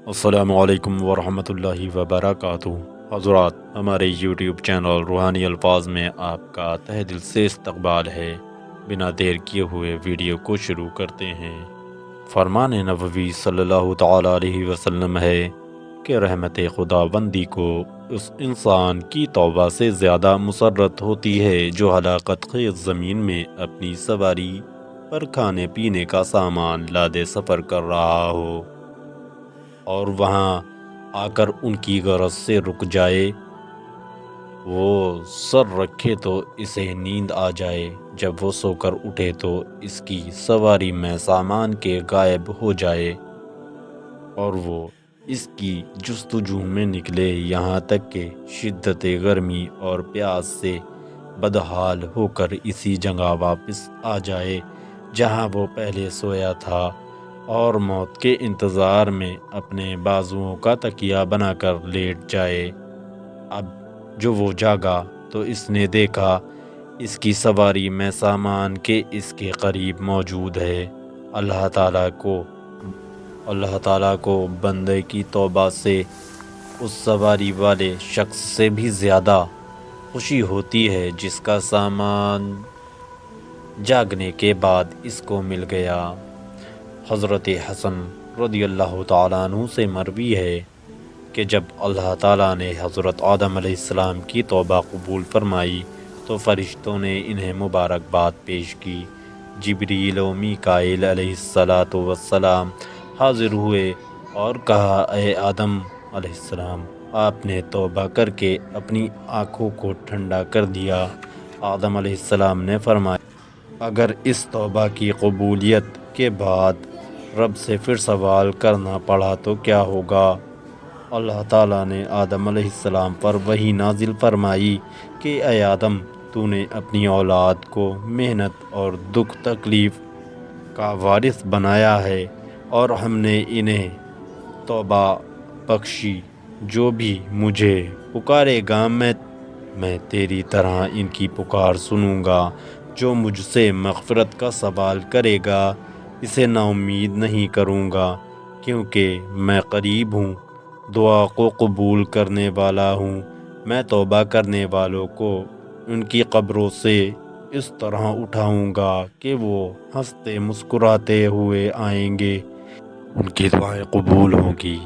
السلام علیکم ورحمۃ اللہ وبرکاتہ۔ حضرات، ہمارے یوٹیوب چینل روحانی الفاظ میں آپ کا تہ دل سے استقبال ہے۔ بنا دیر کیے ہوئے ویڈیو کو شروع کرتے ہیں۔ فرمان نبوی صلی اللہ تعالی علیہ وسلم ہے کہ رحمت خداوندی کو اس انسان کی توبہ سے زیادہ مسرت ہوتی ہے جو ہلاکت خیز زمین میں اپنی سواری پر کھانے پینے کا سامان لادے سفر کر رہا ہو اور وہاں آ کر ان کی غرض سے رک جائے۔ وہ سر رکھے تو اسے نیند آ جائے، جب وہ سو کر اٹھے تو اس کی سواری میں سامان کے غائب ہو جائے اور وہ اس کی جستجو میں نکلے، یہاں تک کہ شدت گرمی اور پیاس سے بدحال ہو کر اسی جگہ واپس آ جائے جہاں وہ پہلے سویا تھا، اور موت کے انتظار میں اپنے بازوؤں کا تکیہ بنا کر لیٹ جائے۔ اب جو وہ جاگا تو اس نے دیکھا اس کی سواری میں سامان کے اس کے قریب موجود ہے۔ اللہ تعالیٰ کو بندے کی توبہ سے اس سواری والے شخص سے بھی زیادہ خوشی ہوتی ہے جس کا سامان جاگنے کے بعد اس کو مل گیا۔ حضرت حسن رضی اللہ تعالیٰ عنہ سے مروی ہے کہ جب اللہ تعالیٰ نے حضرت آدم علیہ السلام کی توبہ قبول فرمائی تو فرشتوں نے انہیں مبارکباد پیش کی۔ جبریل و میکائیل علیہ السلام حاضر ہوئے اور کہا، اے آدم علیہ السلام، آپ نے توبہ کر کے اپنی آنکھوں کو ٹھنڈا کر دیا۔ آدم علیہ السلام نے فرمایا، اگر اس توبہ کی قبولیت کے بعد رب سے پھر سوال کرنا پڑا تو کیا ہوگا؟ اللہ تعالیٰ نے آدم علیہ السلام پر وحی نازل فرمائی کہ اے آدم، تو نے اپنی اولاد کو محنت اور دکھ تکلیف کا وارث بنایا ہے، اور ہم نے انہیں توبہ بخشی۔ جو بھی مجھے پکارے گا میں تیری طرح ان کی پکار سنوں گا۔ جو مجھ سے مغفرت کا سوال کرے گا اسے نا امید نہیں کروں گا، کیونکہ میں قریب ہوں، دعا کو قبول کرنے والا ہوں۔ میں توبہ کرنے والوں کو ان کی قبروں سے اس طرح اٹھاؤں گا کہ وہ ہنستے مسکراتے ہوئے آئیں گے، ان کی دعائیں قبول ہوں گی۔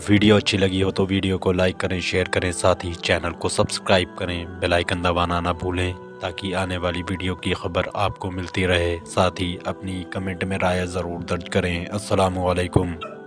ویڈیو اچھی لگی ہو تو ویڈیو کو لائک کریں، شیئر کریں، ساتھ ہی چینل کو سبسکرائب کریں، بیل آئیکن دبانا نہ بھولیں تاکہ آنے والی ویڈیو کی خبر آپ کو ملتی رہے۔ ساتھ ہی اپنی کمنٹ میں رائے ضرور درج کریں۔ السلام علیکم۔